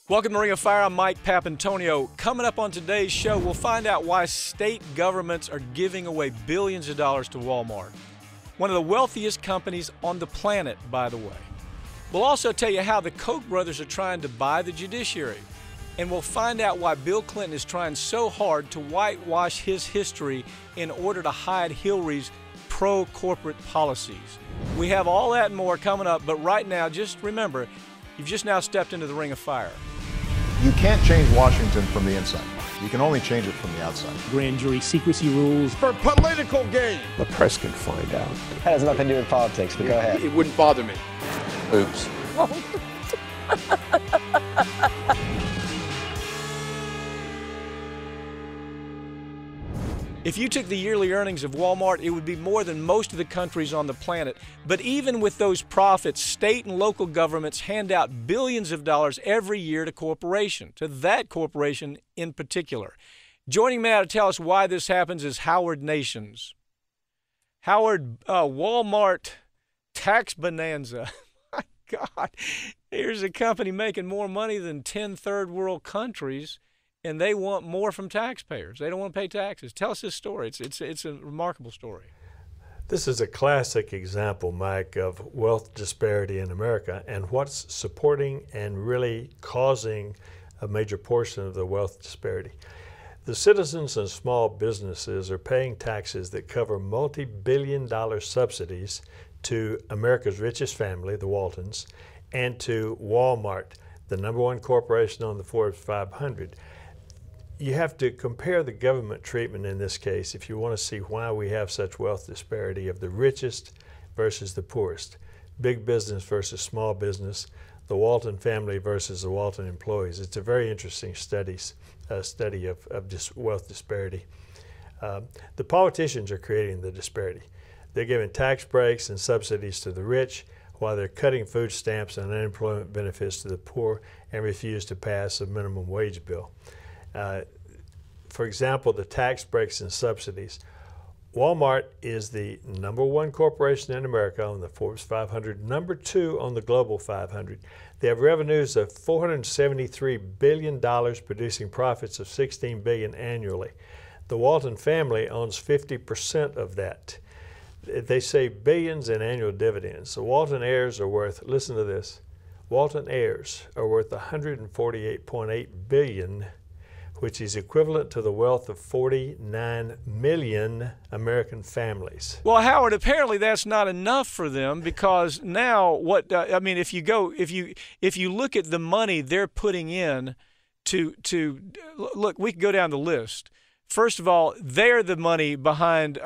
Welcome to Ring of Fire. I'm Mike Papantonio. Coming up on today's show, we'll find out why state governments are giving away billions of dollars to Walmart. One of the wealthiest companies on the planet, by the way. We'll also tell you how the Koch brothers are trying to buy the judiciary. And we'll find out why Bill Clinton is trying so hard to whitewash his history in order to hide Hillary's pro-corporate policies. We have all that and more coming up, but right now, just remember, you've just now stepped into the Ring of Fire. You can't change Washington from the inside. You can only change it from the outside. Grand jury secrecy rules. For political gain. The press can find out. That has nothing to do with politics, but go ahead. It wouldn't bother me. Oops. If you took the yearly earnings of Walmart, it would be more than most of the countries on the planet. But even with those profits, state and local governments hand out billions of dollars every year to that corporation in particular. Joining me now to tell us why this happens is Howard Nations. Howard, Walmart tax bonanza. My God, here's a company making more money than 10 third world countries. And they want more from taxpayers. They don't want to pay taxes. Tell us this story. It's a remarkable story. This is a classic example, Mike, of wealth disparity in America and what's supporting and really causing a major portion of the wealth disparity. The citizens and small businesses are paying taxes that cover multi-billion-dollar subsidies to America's richest family, the Waltons, and to Walmart, the #1 corporation on the Forbes 500. You have to compare the government treatment in this case if you want to see why we have such wealth disparity of the richest versus the poorest, big business versus small business, the Walton family versus the Walton employees. It's a very interesting study of wealth disparity. The politicians are creating the disparity. They're giving tax breaks and subsidies to the rich while they're cutting food stamps and unemployment benefits to the poor and refuse to pass a minimum wage bill. For example, the tax breaks and subsidies. Walmart is the #1 corporation in America on the Forbes 500, #2 on the Global 500. They have revenues of $473 billion, producing profits of $16 billion annually. The Walton family owns 50% of that. They save billions in annual dividends. The Walton heirs are worth, listen to this, Walton heirs are worth $148.8 billion, which is equivalent to the wealth of 49 million American families. Well, Howard, apparently that's not enough for them because now if you look at the money they're putting in to look, we can go down the list. First of all, they're the money behind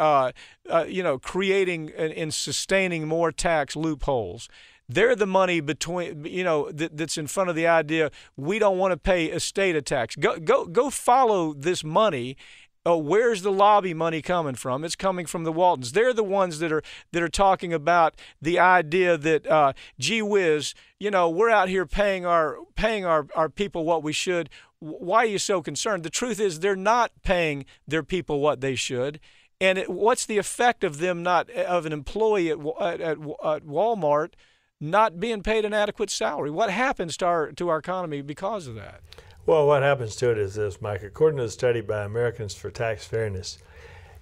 creating and sustaining more tax loopholes. They're the money that's in front of the idea we don't want to pay estate tax. Go follow this money. Where's the lobby money coming from? It's coming from the Waltons. They're the ones that are talking about the idea that gee whiz, we're out here paying our people what we should. Why are you so concerned? The truth is they're not paying their people what they should. And what's the effect of them of an employee at Walmart not being paid an adequate salary? What happens to our economy because of that? Well, what happens to it is this, Mike. According to the study by Americans for Tax Fairness,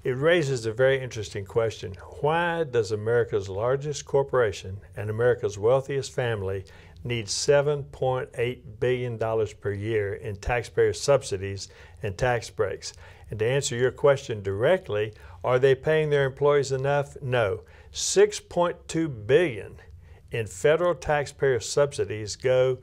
it raises a very interesting question. Why does America's largest corporation and America's wealthiest family need $7.8 billion per year in taxpayer subsidies and tax breaks? And to answer your question directly, are they paying their employees enough? No. $6.2 billion in federal taxpayer subsidies go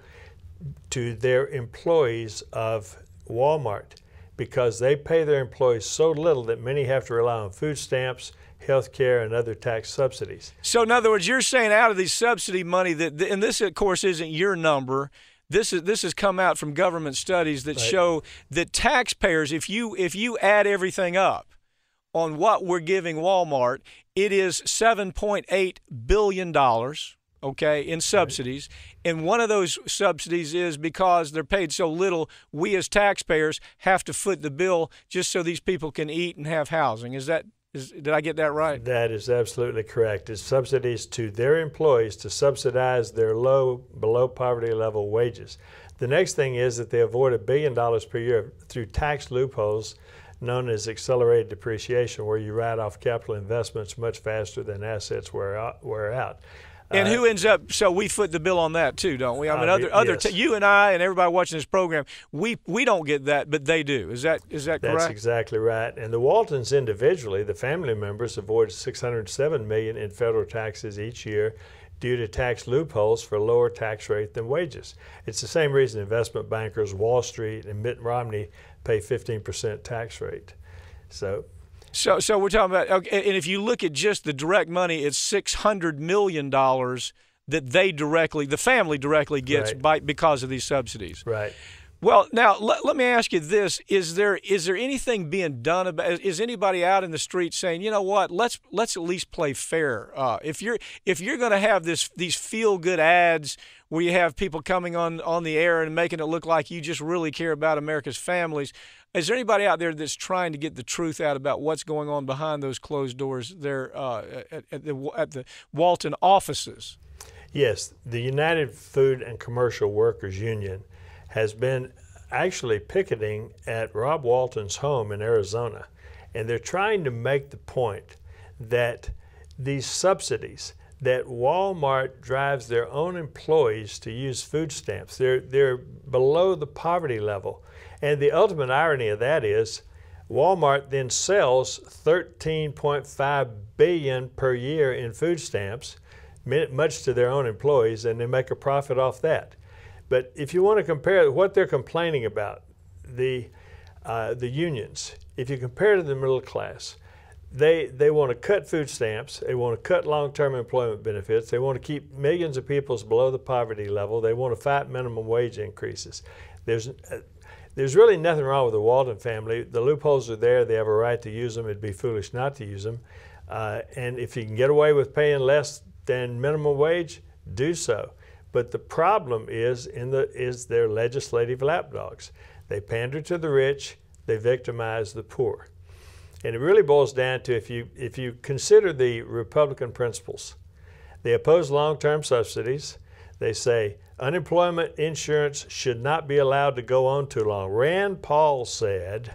to their employees of Walmart because they pay their employees so little that many have to rely on food stamps, health care, and other tax subsidies. So in other words, you're saying out of the subsidy money, and this of course isn't your number, this has come out from government studies that show that taxpayers, if you add everything up on what we're giving Walmart, it is $7.8 billion. In subsidies. And one of those subsidies is because they're paid so little, we as taxpayers have to foot the bill just so these people can eat and have housing. Did I get that right? That is absolutely correct. It's subsidies to their employees to subsidize their below poverty level wages. The next thing is that they avoid $1 billion per year through tax loopholes known as accelerated depreciation, where you write off capital investments much faster than assets wear out. And who ends up? So we foot the bill on that too, don't we? I mean, yes. You and I and everybody watching this program, we don't get that, but they do. Is that correct? That's exactly right. And the Waltons individually, the family members, avoid $607 million in federal taxes each year due to tax loopholes for a lower tax rate than wages. It's the same reason investment bankers, Wall Street, and Mitt Romney pay 15% tax rate. So we're talking about, okay, and if you look at just the direct money, it's $600 million that the family directly gets because of these subsidies. Right. Well, now let me ask you this: is there anything being done about? Is anybody out in the street saying, you know what? Let's at least play fair. If you're going to have these feel good ads where you have people coming on the air and making it look like you just really care about America's families, is there anybody out there that's trying to get the truth out about what's going on behind those closed doors there at the Walton offices? Yes, the United Food and Commercial Workers Union has been actually picketing at Rob Walton's home in Arizona. And they're trying to make the point that these subsidies, that Walmart drives their own employees to use food stamps. They're below the poverty level. And the ultimate irony of that is Walmart then sells $13.5 billion per year in food stamps, much to their own employees, and they make a profit off that. But if you want to compare what they're complaining about, the unions, if you compare to the middle class, they want to cut food stamps, they want to cut long-term employment benefits, they want to keep millions of people below the poverty level, they want to fight minimum wage increases. There's really nothing wrong with the Walton family. The loopholes are there, they have a right to use them, it'd be foolish not to use them. And if you can get away with paying less than minimum wage, do so. But the problem is their legislative lapdogs. They pander to the rich, they victimize the poor. And it really boils down to, if you consider the Republican principles, they oppose long-term subsidies. They say unemployment insurance should not be allowed to go on too long. Rand Paul said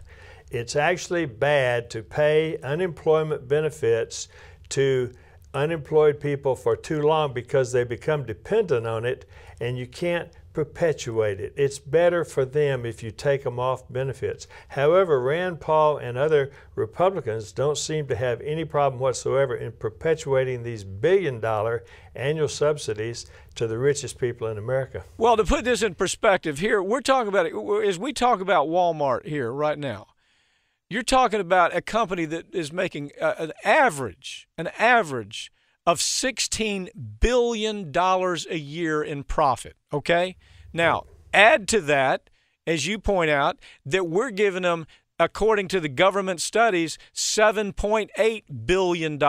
it's actually bad to pay unemployment benefits to unemployed people for too long because they become dependent on it and you can't perpetuate it. It's better for them if you take them off benefits. However, Rand Paul and other Republicans don't seem to have any problem whatsoever in perpetuating these billion-dollar annual subsidies to the richest people in America. Well, to put this in perspective here, we're talking about, as we talk about Walmart here right now, you're talking about a company that is making an average of $16 billion a year in profit, okay? Now, add to that, as you point out, that we're giving them, according to the government studies, $7.8 billion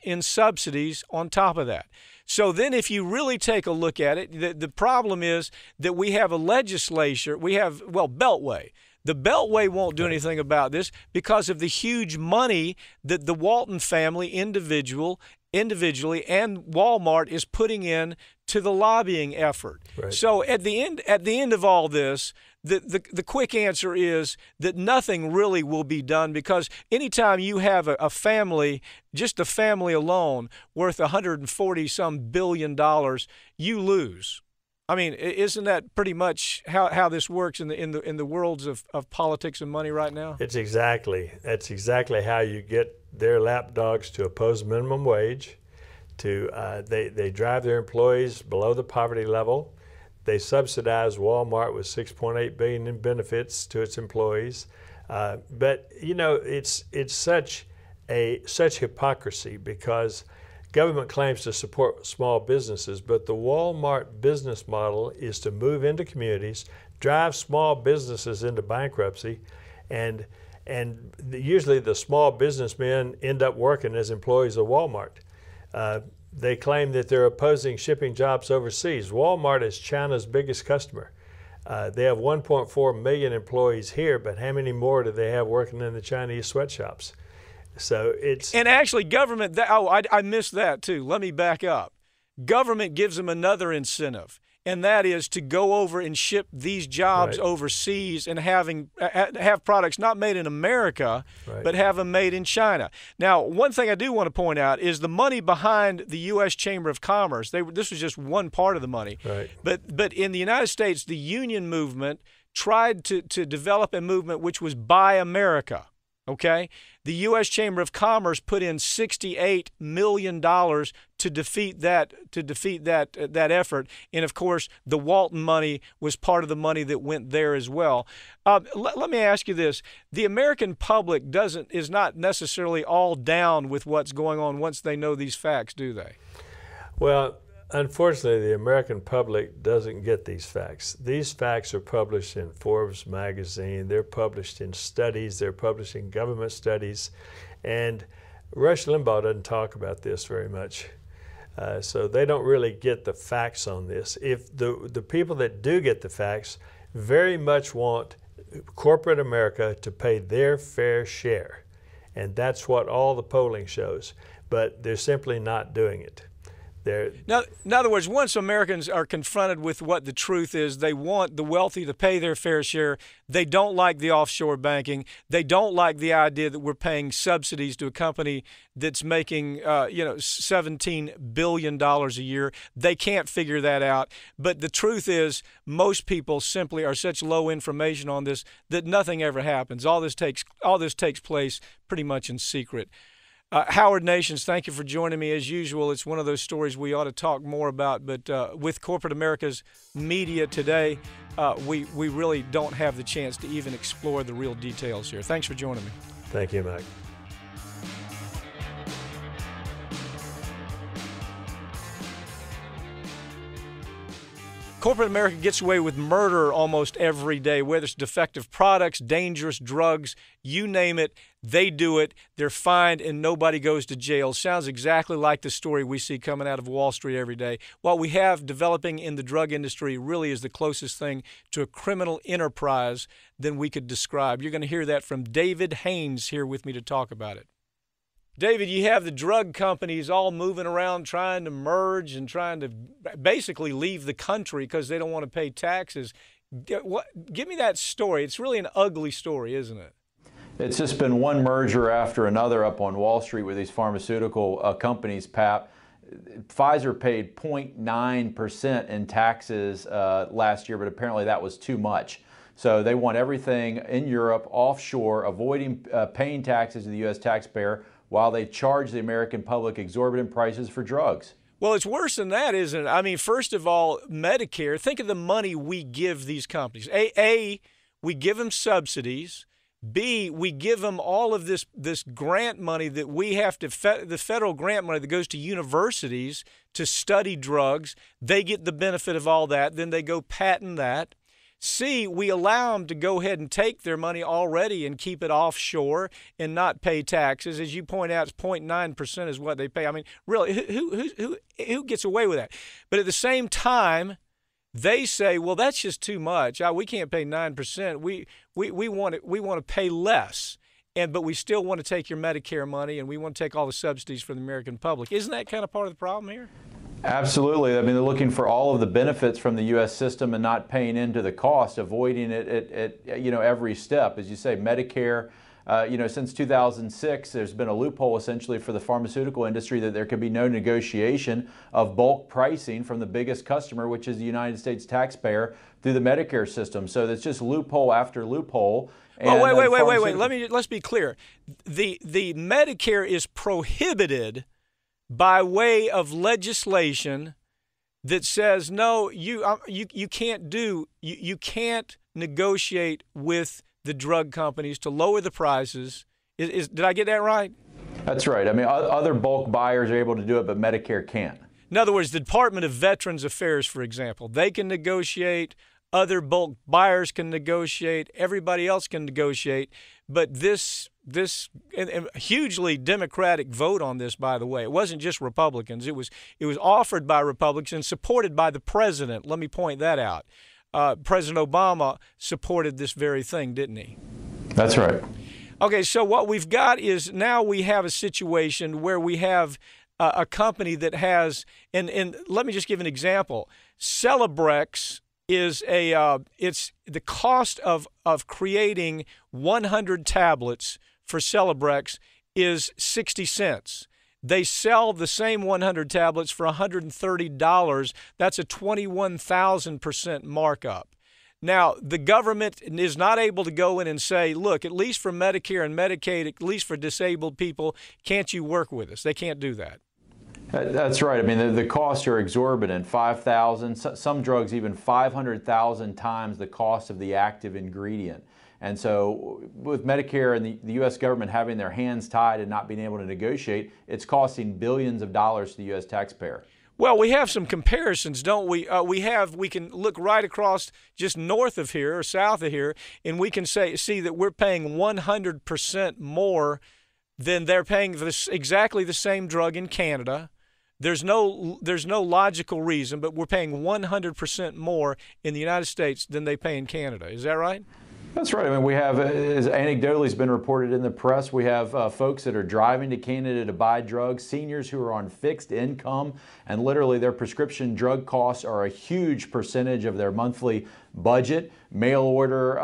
in subsidies on top of that. So then if you really take a look at it, the problem is that we have a legislature, Beltway. The Beltway won't do anything about this because of the huge money that the Walton family individually and Walmart is putting in to the lobbying effort. Right. So at the end of all this, the quick answer is that nothing really will be done, because anytime you have a family, just a family alone, worth $140-some billion, you lose. I mean, isn't that pretty much how this works in the worlds of politics and money right now? That's exactly how you get their lapdogs to oppose minimum wage. They drive their employees below the poverty level. They subsidize Walmart with $6.8 billion in benefits to its employees. But you know, it's such hypocrisy, because government claims to support small businesses, but the Walmart business model is to move into communities, drive small businesses into bankruptcy, and usually the small businessmen end up working as employees of Walmart. They claim that they're opposing shipping jobs overseas. Walmart is China's biggest customer. They have 1.4 million employees here, but how many more do they have working in the Chinese sweatshops? So and actually government, I missed that too. Let me back up. Government gives them another incentive. and that is to go over and ship these jobs overseas and have products not made in America, but have them made in China. Now, one thing I do want to point out is the money behind the U.S. Chamber of Commerce. This was just one part of the money. Right. But in the United States, the union movement tried to develop a movement which was Buy America. Okay, the U.S. Chamber of Commerce put in $68 million to defeat that effort, and of course, the Walton money was part of the money that went there as well. Let me ask you this: the American public is not necessarily all down with what's going on once they know these facts, do they? Well, unfortunately, the American public doesn't get these facts. These facts are published in Forbes magazine. They're published in studies. They're published in government studies. And Rush Limbaugh doesn't talk about this very much. So they don't really get the facts on this. If the people that do get the facts very much want corporate America to pay their fair share. And that's what all the polling shows. But they're simply not doing it. Now, in other words, once Americans are confronted with what the truth is, they want the wealthy to pay their fair share. They don't like the offshore banking. They don't like the idea that we're paying subsidies to a company that's making, $17 billion a year. They can't figure that out. But the truth is, most people simply are such low information on this that nothing ever happens. All this takes place pretty much in secret. Howard Nations, thank you for joining me. As usual, it's one of those stories we ought to talk more about, but with corporate America's media today, we really don't have the chance to even explore the real details here. Thanks for joining me. Thank you, Mike. Corporate America gets away with murder almost every day, whether it's defective products, dangerous drugs, you name it, they do it. They're fined and nobody goes to jail. Sounds exactly like the story we see coming out of Wall Street every day. What we have developing in the drug industry really is the closest thing to a criminal enterprise than we could describe. You're going to hear that from David Haynes here with me to talk about it. David, you have the drug companies all moving around trying to merge and trying to basically leave the country because they don't want to pay taxes. Give me that story. It's really an ugly story, isn't it? It's just been one merger after another up on Wall Street with these pharmaceutical companies, Pap. Pfizer paid 0.9% in taxes last year, but apparently that was too much. So they want everything in Europe offshore, avoiding paying taxes to the U.S. taxpayer, while they charge the American public exorbitant prices for drugs. Well, it's worse than that, isn't it? I mean, first of all, Medicare, think of the money we give these companies. A, we give them subsidies. B, we give them all of this grant money that we have to, the federal grant money that goes to universities to study drugs. They get the benefit of all that. Then they go patent that. C, we allow them to go ahead and take their money already and keep it offshore and not pay taxes. As you point out, it's 0.9% is what they pay. I mean, really, who gets away with that? But at the same time, they say, well, that's just too much. We can't pay 9%. We want to pay less. But we still want to take your Medicare money and we want to take all the subsidies for the American public. Isn't that kind of part of the problem here? Absolutely. I mean, they're looking for all of the benefits from the U.S. system and not paying into the cost, avoiding it at every step. As you say, Medicare, since 2006, there's been a loophole essentially for the pharmaceutical industry that there could be no negotiation of bulk pricing from the biggest customer, which is the United States taxpayer, through the Medicare system. So that's just loophole after loophole. Well, wait. Let's be clear. The Medicare is prohibited by way of legislation that says no, you can't negotiate with the drug companies to lower the prices. Did I get that right? That's right. I mean, other bulk buyers are able to do it, but Medicare can't. In other words, the Department of Veterans Affairs, for example, they can negotiate. Other bulk buyers can negotiate. Everybody else can negotiate. But this and a hugely Democratic vote on this, by the way. It wasn't just Republicans. It was offered by Republicans and supported by the president. Let me point that out. President Obama supported this very thing, didn't he? That's right. Okay, so what we've got is now we have a situation where we have a company that has, and let me just give an example. Celebrex is it's the cost of creating 100 tablets for Celebrex is 60 cents. They sell the same 100 tablets for $130. That's a 21,000% markup. Now, the government is not able to go in and say, look, at least for Medicare and Medicaid, at least for disabled people, can't you work with us? They can't do that. That's right. I mean, the costs are exorbitant. 5,000, some drugs even 500,000 times the cost of the active ingredient. And so with Medicare and the U.S. government having their hands tied and not being able to negotiate, it's costing billions of dollars to the U.S. taxpayer. Well, we have some comparisons, don't we? We can look right across just north of here or south of here, and we can see that we're paying 100% more than they're paying for exactly the same drug in Canada. There's no logical reason, but we're paying 100% more in the United States than they pay in Canada. Is that right? That's right. I mean, we have, as anecdotally has been reported in the press, we have folks that are driving to Canada to buy drugs, seniors who are on fixed income, and literally their prescription drug costs are a huge percentage of their monthly budget. Mail order,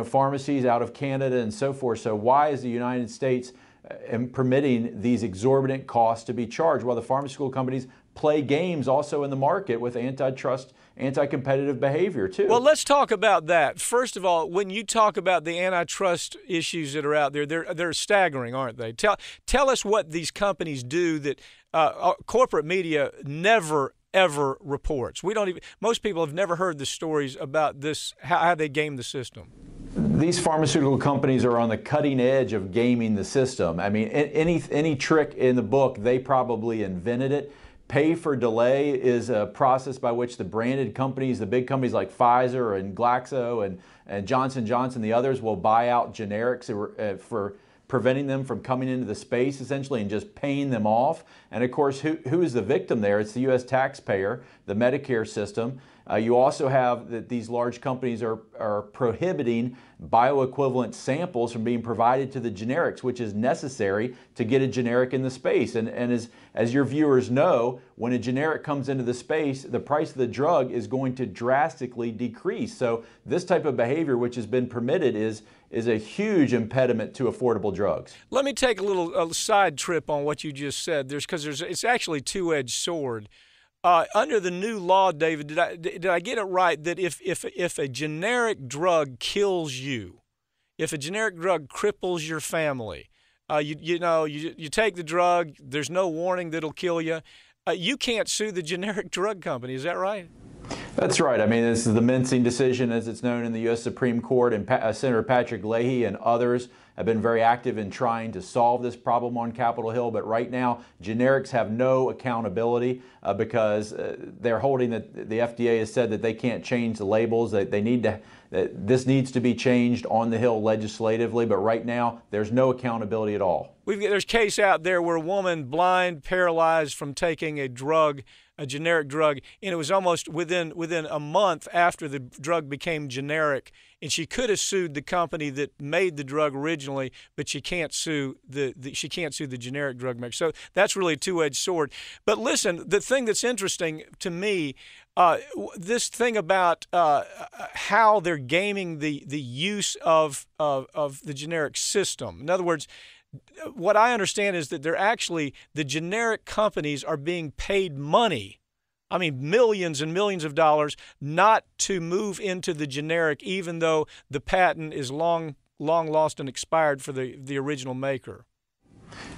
pharmacies out of Canada and so forth. So why is the United States permitting these exorbitant costs to be charged while the pharmaceutical companies play games also in the market with antitrust, anti-competitive behavior too? Well, let's talk about that. First of all, when you talk about the antitrust issues that are out there, they're staggering, aren't they? Tell us what these companies do that corporate media never ever reports. Most people have never heard the stories about this, how they game the system. These pharmaceutical companies are on the cutting edge of gaming the system. I mean, any trick in the book, they probably invented it. Pay for delay is a process by which the branded companies, the big companies like Pfizer and Glaxo and Johnson & Johnson, the others will buy out generics for preventing them from coming into the space essentially and just paying them off. And of course, who is the victim there? It's the U.S. taxpayer, the Medicare system. You also have that these large companies are prohibiting bioequivalent samples from being provided to the generics, which is necessary to get a generic in the space. And as your viewers know, when a generic comes into the space, the price of the drug is going to drastically decrease. So this type of behavior, which has been permitted, is a huge impediment to affordable drugs. Let me take a side trip on what you just said. It's actually a two-edged sword. Under the new law, David, did I get it right that if a generic drug kills you, if a generic drug cripples your family, you take the drug, there's no warning that it'll kill you, you can't sue the generic drug company. Is that right? That's right. I mean, this is the mincing decision, as it's known in the U.S. Supreme Court, and Senator Patrick Leahy and others have been very active in trying to solve this problem on Capitol Hill. But right now, generics have no accountability because they're holding that the FDA has said that they can't change the labels. That this needs to be changed on the Hill legislatively. But right now, there's no accountability at all. There's a case out there where a woman, blind, paralyzed from taking a generic drug, and it was almost within a month after the drug became generic, and she could have sued the company that made the drug originally, but she can't sue the generic drug maker. So that's really a two-edged sword. But listen, the thing that's interesting to me, this thing about how they're gaming the use of the generic system. In other words, what I understand is that the generic companies are being paid money, I mean millions and millions of dollars, not to move into the generic, even though the patent is long lost and expired for the original maker.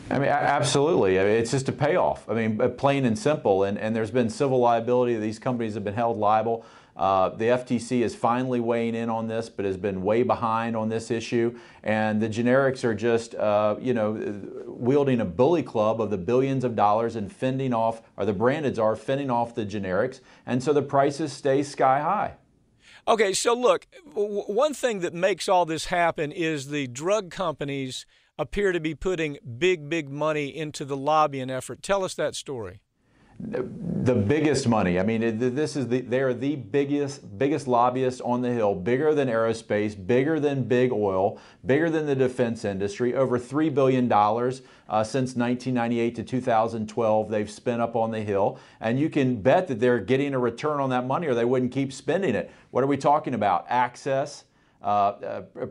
I mean, absolutely. I mean, it's just a payoff. I mean, plain and simple. And there's been civil liability. These companies have been held liable. The FTC is finally weighing in on this, but has been way behind on this issue. And the generics are just, wielding a bully club of the billions of dollars and fending off, or the brandeds are fending off the generics. And so the prices stay sky high. Okay, so look, one thing that makes all this happen is the drug companies appear to be putting big money into the lobbying effort. Tell us that story. The biggest money. I mean, they are the biggest lobbyists on the Hill, bigger than aerospace, bigger than big oil, bigger than the defense industry. Over $3 billion since 1998 to 2012 they've spent up on the Hill, and you can bet that they're getting a return on that money, or they wouldn't keep spending it. What are we talking about? Access.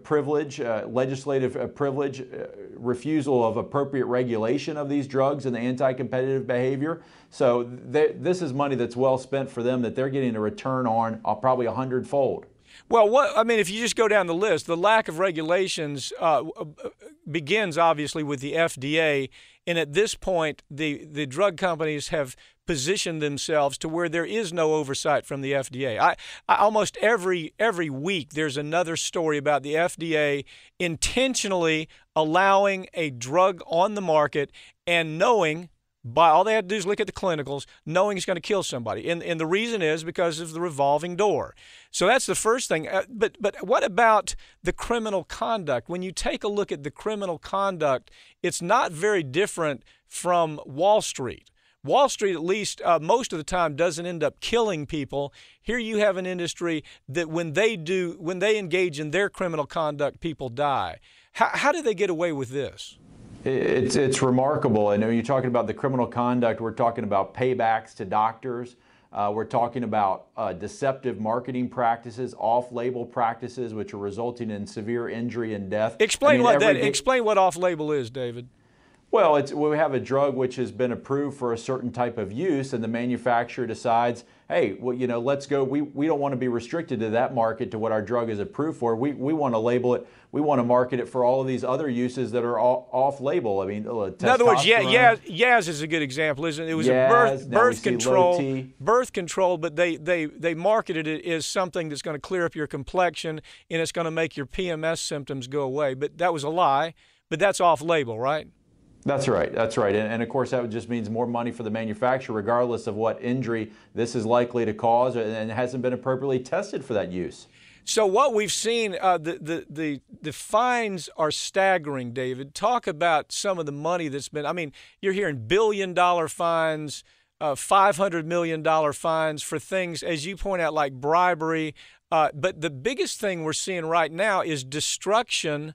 Privilege, legislative privilege, refusal of appropriate regulation of these drugs and the anti-competitive behavior. So this is money that's well spent for them that they're getting a return on probably 100-fold. Well, if you just go down the list, the lack of regulations begins obviously with the FDA, and at this point, the drug companies have positioned themselves to where there is no oversight from the FDA. I almost every week there's another story about the FDA intentionally allowing a drug on the market and knowing, by all they had to do is look at the clinicals, knowing it's going to kill somebody. And the reason is because of the revolving door. So that's the first thing. But what about the criminal conduct? When you take a look at the criminal conduct, it's not very different from Wall Street. Wall Street, at least most of the time, doesn't end up killing people. Here you have an industry that when they engage in their criminal conduct, people die. How do they get away with this? It's remarkable. And when you're talking about the criminal conduct, we're talking about paybacks to doctors. We're talking about deceptive marketing practices, off-label practices, which are resulting in severe injury and death. Explain what off-label is, David. Well, we have a drug which has been approved for a certain type of use, and the manufacturer decides, hey, well, let's go. We don't want to be restricted to that market, to what our drug is approved for. We want to label it. We want to market it for all of these other uses that are off-label. I mean, in other words, Yaz is a good example, isn't it? It was a birth control, but they marketed it as something that's going to clear up your complexion and it's going to make your PMS symptoms go away. But that was a lie. But that's off-label, right? That's right. That's right. And of course, that just means more money for the manufacturer, regardless of what injury this is likely to cause, and it hasn't been appropriately tested for that use. So what we've seen, the fines are staggering, David. Talk about some of the money that's been, I mean, you're hearing billion-dollar fines, $500 million fines for things, as you point out, like bribery. But the biggest thing we're seeing right now is destruction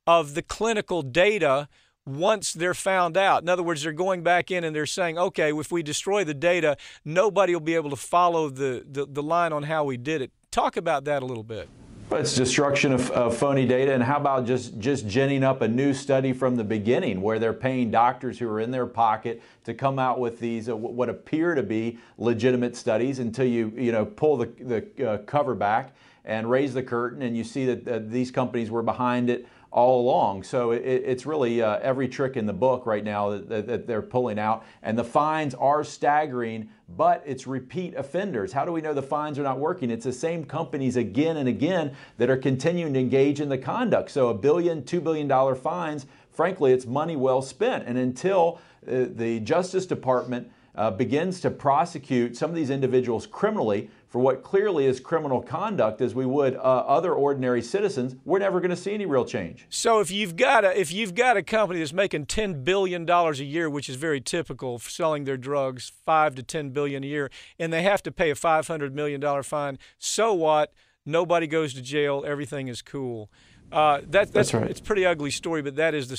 of the clinical data once they're found out. In other words, they're going back in and they're saying, okay, if we destroy the data, nobody will be able to follow the line on how we did it. Talk about that a little bit. It's destruction of phony data. And how about just ginning up a new study from the beginning, where they're paying doctors who are in their pocket to come out with these what appear to be legitimate studies, until you pull the cover back and raise the curtain, and you see that these companies were behind it all along. So it's really every trick in the book right now that they're pulling out. And the fines are staggering, but it's repeat offenders. How do we know the fines are not working? It's the same companies again and again that are continuing to engage in the conduct. So $1 billion, $2 billion fines, frankly, it's money well spent. And until the Justice Department begins to prosecute some of these individuals criminally for what clearly is criminal conduct, as we would other ordinary citizens, we're never going to see any real change. So if you've got a company that's making $10 billion a year, which is very typical for selling their drugs, $5 to $10 billion a year, and they have to pay a $500 million fine, so what? Nobody goes to jail. Everything is cool. That's right. It's a pretty ugly story, but that is the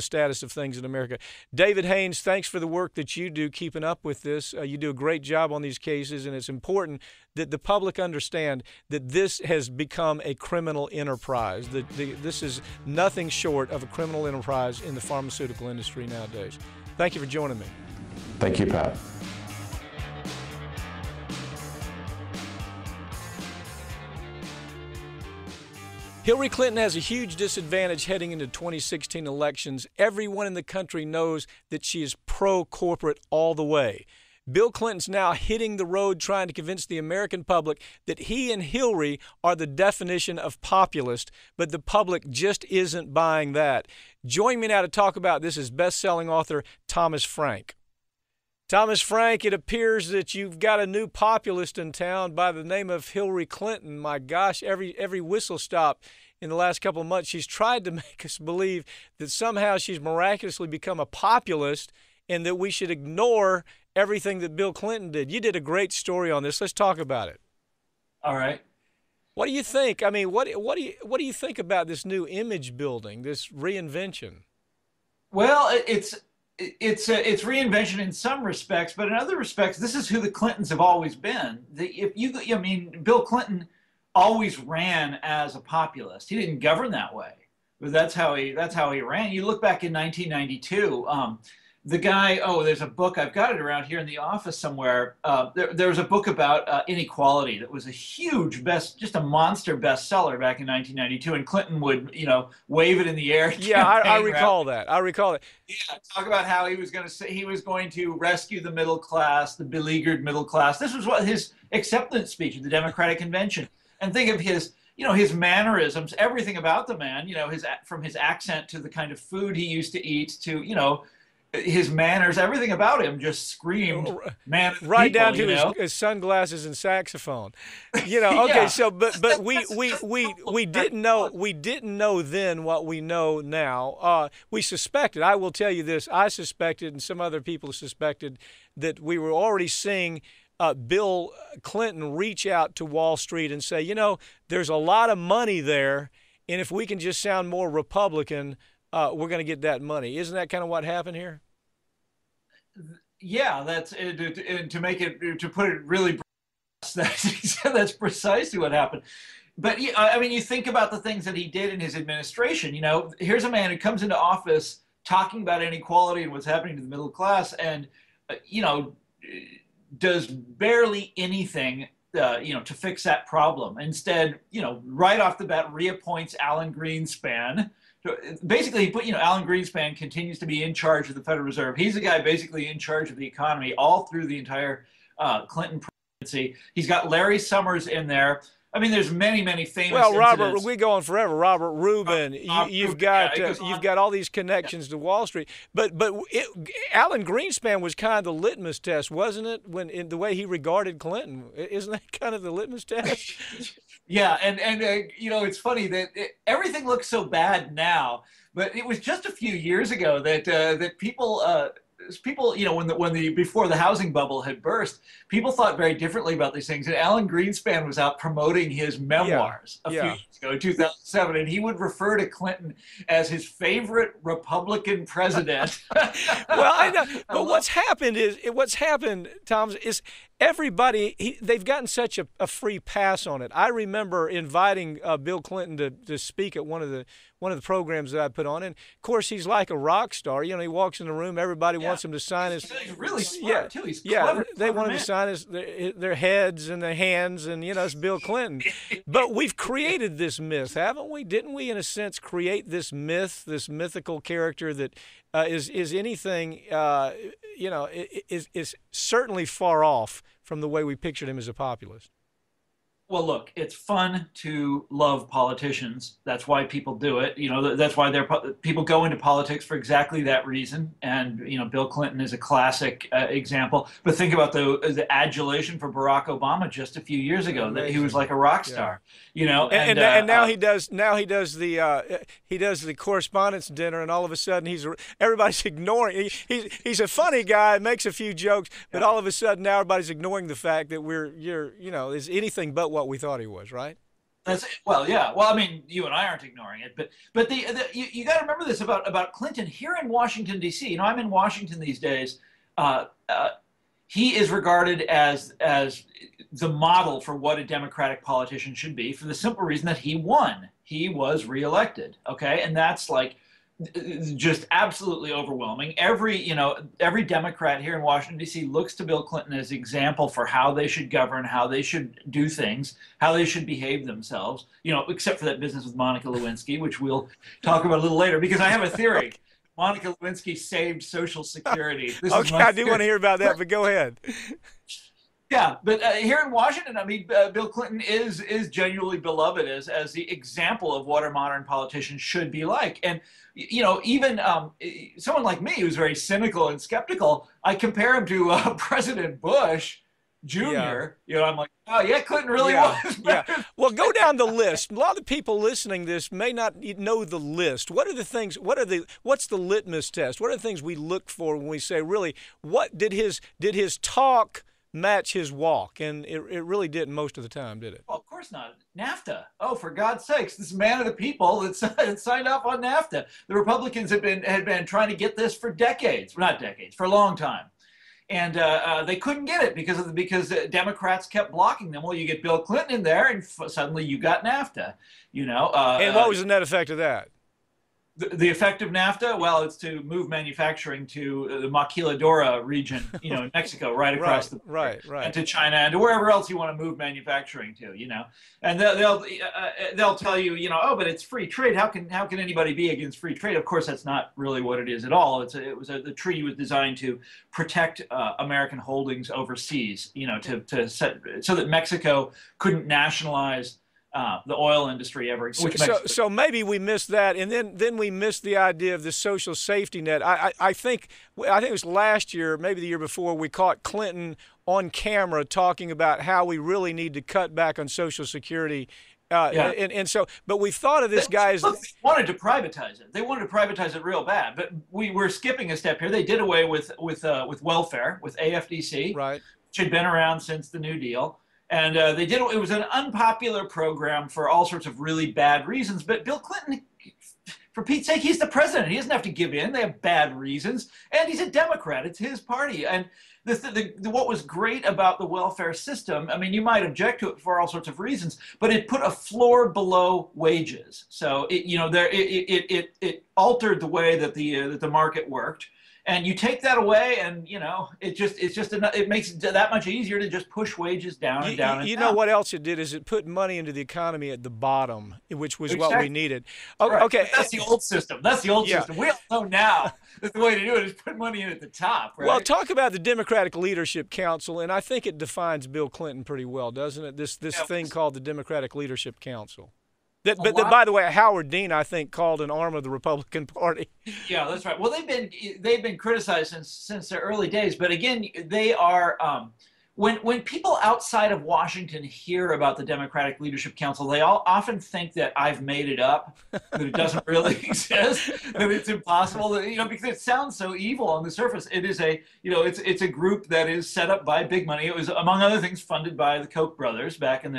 status of things in America. David Haynes, thanks for the work that you do keeping up with this. You do a great job on these cases, and it's important that the public understand that this has become a criminal enterprise. This is nothing short of a criminal enterprise in the pharmaceutical industry nowadays. Thank you for joining me. Thank you, Pat. Hillary Clinton has a huge disadvantage heading into 2016 elections. Everyone in the country knows that she is pro-corporate all the way. Bill Clinton's now hitting the road trying to convince the American public that he and Hillary are the definition of populist, but the public just isn't buying that. Join me now to talk about this is best-selling author Thomas Frank. Thomas Frank, it appears that you've got a new populist in town by the name of Hillary Clinton. My gosh, every whistle stop in the last couple of months, she's tried to make us believe that somehow she's miraculously become a populist and that we should ignore everything that Bill Clinton did. You did a great story on this. Let's talk about it. All right. What do you think? I mean, what do you think about this new image building, this reinvention? Well, it's reinvention in some respects, but in other respects, this is who the Clintons have always been. Bill Clinton always ran as a populist. He didn't govern that way, but that's how he ran. You look back in 1992. The guy, there's a book, I've got it around here in the office somewhere. There was a book about inequality that was a huge just a monster bestseller back in 1992, and Clinton would, wave it in the air. Yeah, I recall that. I recall it. Yeah, talk about how he was going to rescue the middle class, the beleaguered middle class. This was what his acceptance speech at the Democratic Convention. And think of his mannerisms, everything about the man, from his accent to the kind of food he used to eat to, his manners, everything about him just screamed man. Right down to his sunglasses and saxophone. Okay, yeah. So but we didn't know then what we know now. We suspected, I will tell you this, I suspected and some other people suspected that we were already seeing Bill Clinton reach out to Wall Street and say, there's a lot of money there, and if we can just sound more Republican, we're going to get that money. Isn't that kind of what happened here? Yeah, that's to put it really. That's precisely what happened. But you think about the things that he did in his administration. Here's a man who comes into office talking about inequality and what's happening to the middle class, and does barely anything. To fix that problem. Instead, right off the bat, reappoints Alan Greenspan. Basically, he put, Alan Greenspan continues to be in charge of the Federal Reserve. He's the guy basically in charge of the economy all through the entire Clinton presidency. He's got Larry Summers in there. I mean, there's many, many famous. Well, Robert, incidents. we go on forever. Robert Rubin, you've got all these connections to Wall Street. But Alan Greenspan was kind of the litmus test, wasn't it? When in the way he regarded Clinton, isn't that kind of the litmus test? Yeah, and it's funny that everything looks so bad now, but it was just a few years ago that people. Before the housing bubble had burst, people thought very differently about these things. And Alan Greenspan was out promoting his memoirs a few years ago, in 2007, and he would refer to Clinton as his favorite Republican president. Well, I know, but what's happened, Tom, is everybody they've gotten such a free pass on it. I remember inviting Bill Clinton to speak at one of the programs that I put on, and of course he's like a rock star. He walks in the room, everybody wants him to sign his. He's really smart too. He's clever. They want him to sign their heads and their hands, and it's Bill Clinton. But we've created this myth, haven't we? Didn't we, in a sense, create this myth, this mythical character that is anything, is certainly far off from the way we pictured him as a populist. Well, look, it's fun to love politicians. That's why people do it. That's why people go into politics for exactly that reason. And, Bill Clinton is a classic example. But think about the adulation for Barack Obama just a few years ago. That he was like a rock star. And now he does the correspondence dinner, and all of a sudden everybody's ignoring. He's a funny guy, makes a few jokes, but all of a sudden now everybody's ignoring the fact that is anything but what we thought he was, right? Well, I mean, you and I aren't ignoring it, but you got to remember this about Clinton here in Washington D.C. I'm in Washington these days. He is regarded as the model for what a Democratic politician should be, for the simple reason that he won. He was reelected. Okay, and that's like just absolutely overwhelming. Every Democrat here in Washington, D.C. looks to Bill Clinton as example for how they should govern, how they should do things, how they should behave themselves, except for that business with Monica Lewinsky, which we'll talk about a little later, because I have a theory. Monica Lewinsky saved Social Security. Okay, I do want to hear about that, but go ahead. Yeah, but here in Washington, I mean, Bill Clinton is genuinely beloved as the example of what a modern politician should be like. And, even someone like me who's very cynical and skeptical, I compare him to President Bush, Jr., I'm like, oh yeah, Clinton really Yeah, was. yeah. Well, go down the list. A lot of people listening to this may not know the list. What are the things? What's the litmus test? What are the things we look for when we say, really, what did his talk match his walk? And it really didn't most of the time, did it? Well, of course not. NAFTA. Oh, for God's sakes, this man of the people that signed off on NAFTA. The Republicans had been trying to get this for decades, not decades, for a long time. And they couldn't get it because Democrats kept blocking them. Well, you get Bill Clinton in there, and suddenly you got NAFTA. And what was the net effect of that? The effect of NAFTA? Well, it's to move manufacturing to the Maquiladora region, in Mexico, right across the border, right, and to China and to wherever else you want to move manufacturing to, And they'll tell you, oh, but it's free trade. How can anybody be against free trade? Of course, that's not really what it is at all. The treaty was designed to protect American holdings overseas, to set so that Mexico couldn't nationalize the oil industry ever. So maybe we missed that, and then we missed the idea of the social safety net. I think it was last year, maybe the year before, we caught Clinton on camera talking about how we really need to cut back on Social Security. But we thought of this guy's. They wanted to privatize it. They wanted to privatize it real bad. But we were skipping a step here. They did away with welfare, with AFDC, right, which had been around since the New Deal. And it was an unpopular program for all sorts of really bad reasons. But Bill Clinton, for Pete's sake, he's the president. He doesn't have to give in. They have bad reasons. And he's a Democrat. It's his party. And what was great about the welfare system, I mean, you might object to it for all sorts of reasons, but it put a floor below wages. So it altered the way that the market worked. And you take that away, and it makes it that much easier to just push wages down and down. You know what else it did is it put money into the economy at the bottom, which was what we needed. Right. Okay, but that's the old system. System. We all know now that the way to do it is put money in at the top. Right? Well, talk about the Democratic Leadership Council, and I think it defines Bill Clinton pretty well, doesn't it? This thing called the Democratic Leadership Council. That, by the way, Howard Dean, I think, called an arm of the Republican Party. Yeah, that's right. Well, they've been criticized since their early days. But again, they are when people outside of Washington hear about the Democratic Leadership Council, they all often think that I've made it up, that it doesn't really exist, that it's impossible. That, because it sounds so evil on the surface. It is it's a group that is set up by big money. It was, among other things, funded by the Koch brothers back in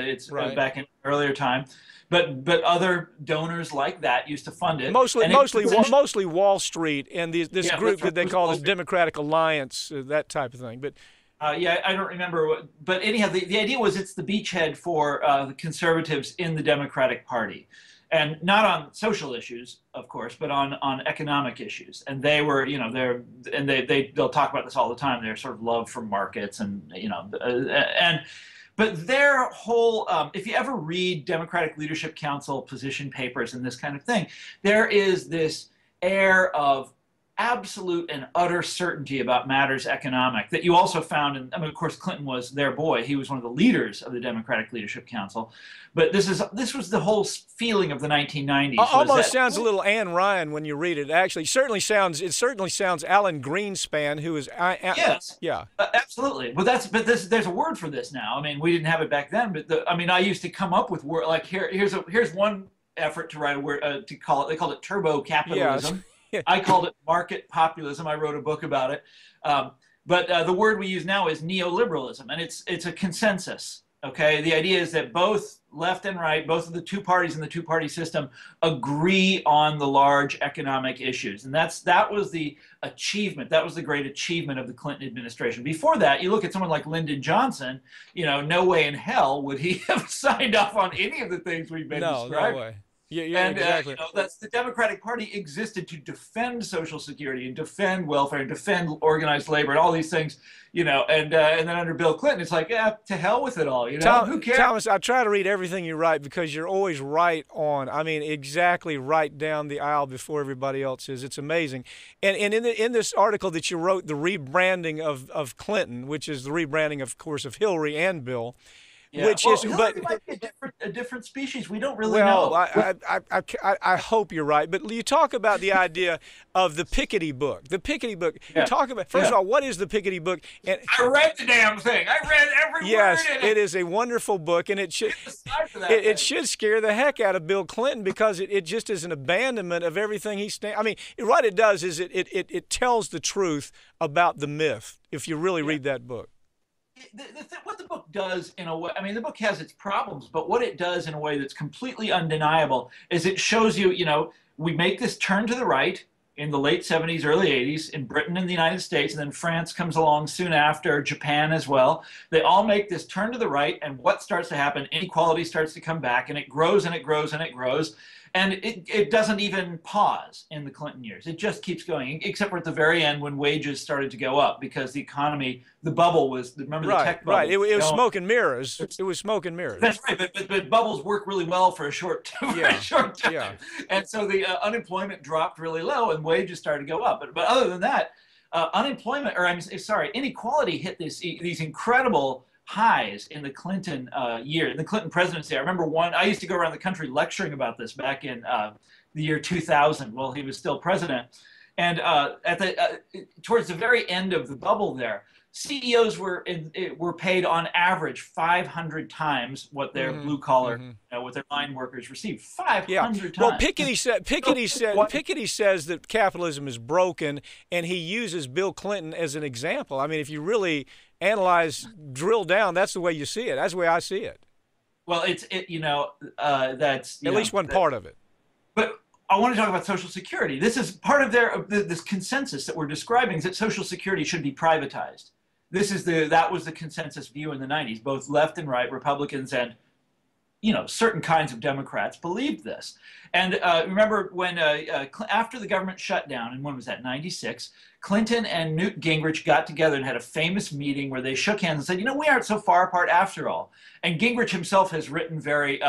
earlier time. But other donors like that used to fund it. Mostly Wall Street and this group that they call the Democratic Alliance, that type of thing. But I don't remember. But anyhow, the idea was it's the beachhead for the conservatives in the Democratic Party, and not on social issues, of course, but on economic issues. And they were, they'll talk about this all the time. Their sort of love for markets But their whole, if you ever read Democratic Leadership Council position papers and this kind of thing, there is this air of absolute and utter certainty about matters economic that you also found in, of course, Clinton was their boy. He was one of the leaders of the Democratic Leadership Council. But this was the whole feeling of the 1990s. Almost sounds a little Anne Ryan when you read it. Actually, it certainly sounds Alan Greenspan, who is yes, yeah, absolutely. But there's a word for this now. I mean, we didn't have it back then. But I used to come up with word like here's one effort to write a word to call it. They called it turbo capitalism. Yeah. I called it market populism. I wrote a book about it. But the word we use now is neoliberalism, and it's a consensus. Okay, the idea is that both left and right, both of the two parties in the two-party system, agree on the large economic issues, and that was the achievement. That was the great achievement of the Clinton administration. Before that, you look at someone like Lyndon Johnson. No way in hell would he have signed off on any of the things we've been describing. No way. Yeah, exactly. That's the Democratic Party existed to defend Social Security and defend welfare and defend organized labor and all these things, and then under Bill Clinton, it's like, yeah, to hell with it all, who cares? Thomas, I try to read everything you write because you're always right on. I mean, exactly right down the aisle before everybody else is. It's amazing. And in this article that you wrote, the rebranding of Clinton, which is the rebranding, of course, of Hillary and Bill. Yeah. Which well, is, Hillary but might be a different species. We don't really know. well, I hope you're right. But you talk about the idea of the Piketty book. The Piketty book. Yeah. Talk about first of all, what is the Piketty book? And I read the damn thing. I read every yes, word in it. it is a wonderful book, and it should It it should scare the heck out of Bill Clinton because it just is an abandonment of everything he stands. I mean, what it does is it tells the truth about the myth. If you really read that book. What the book does in a way, I mean, the book has its problems, but what it does in a way that's completely undeniable is it shows you, we make this turn to the right in the late 70s, early 80s in Britain and the United States, and then France comes along soon after, Japan as well. They all make this turn to the right, and what starts to happen? Inequality starts to come back, and it grows and it grows and it grows. And it doesn't even pause in the Clinton years. It just keeps going, except for at the very end when wages started to go up because the economy, the bubble was, remember the tech bubble? Right, it was smoke and mirrors. It was smoke and mirrors. That's right, but bubbles work really well for a short time. Yeah. And so the unemployment dropped really low and wages started to go up. But other than that, inequality hit these incredible highs in the Clinton year, in the Clinton presidency. I remember I used to go around the country lecturing about this back in the year 2000 while he was still president. And towards the very end of the bubble there, CEOs were paid on average 500 times what their blue collar, what their line workers received. 500 times. Well, Piketty says that capitalism is broken, and he uses Bill Clinton as an example. I mean, if you really drill down, that's the way you see it. That's the way I see it. Well, that's at least one part of it. But I want to talk about Social Security. This is part of this consensus that we're describing is that Social Security should be privatized. That was the consensus view in the 90s. Both left and right, Republicans and certain kinds of Democrats believed this. And remember when after the government shut down, and when was that, 96, Clinton and Newt Gingrich got together and had a famous meeting where they shook hands and said, we aren't so far apart after all. And Gingrich himself has written very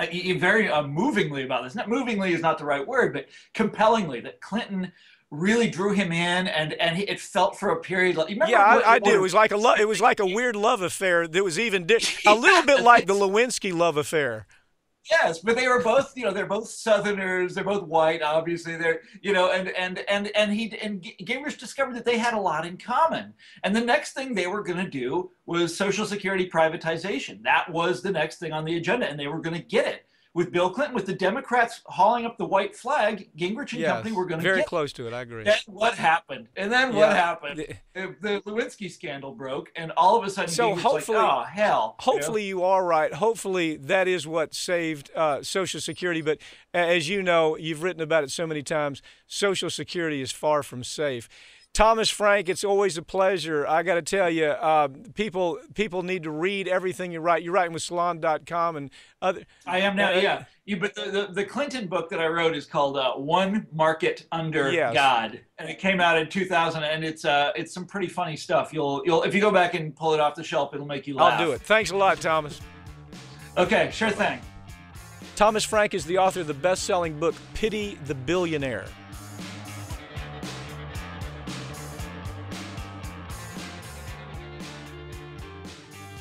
movingly about this. Not movingly is not the right word, but compellingly, that Clinton really drew him in, and it felt for a period. I do. It was like a weird love affair that was even a little bit like the Lewinsky love affair. Yes, but they were both, they're both Southerners. They're both white, obviously. They're, and Gingrich discovered that they had a lot in common. And the next thing they were going to do was Social Security privatization. That was the next thing on the agenda, and they were going to get it. With Bill Clinton, with the Democrats hauling up the white flag, Gingrich and company were going to get very close to it. I agree. Then what happened? What happened? The Lewinsky scandal broke, and all of a sudden, Gingrich's like, oh, hell. Hopefully you are right. Hopefully that is what saved Social Security. But as you know, you've written about it so many times, Social Security is far from safe. Thomas Frank, it's always a pleasure. I got to tell you, people need to read everything you write. You're writing with Salon.com and other. I am now, yeah. But the Clinton book that I wrote is called One Market Under God, and it came out in 2000, and it's some pretty funny stuff. You'll if you go back and pull it off the shelf, it'll make you laugh. I'll do it. Thanks a lot, Thomas. Okay, sure thing. Thomas Frank is the author of the best-selling book Pity the Billionaire.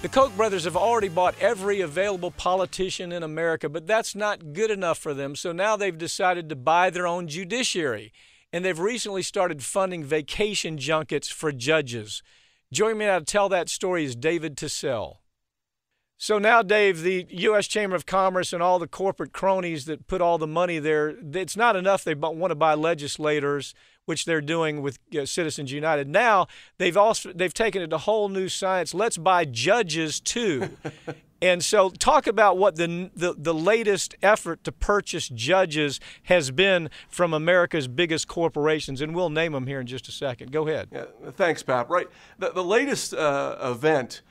The Koch brothers have already bought every available politician in America, but that's not good enough for them, so now they've decided to buy their own judiciary, and they've recently started funding vacation junkets for judges. Joining me now to tell that story is David TeSelle. So now, Dave, the U.S. Chamber of Commerce and all the corporate cronies that put all the money there, it's not enough they want to buy legislators, which they're doing with Citizens United. Now they've taken it to whole new science. Let's buy judges too. And so talk about what the latest effort to purchase judges has been from America's biggest corporations, and we'll name them here in just a second. Go ahead. Yeah, thanks, Pap. Right, the latest event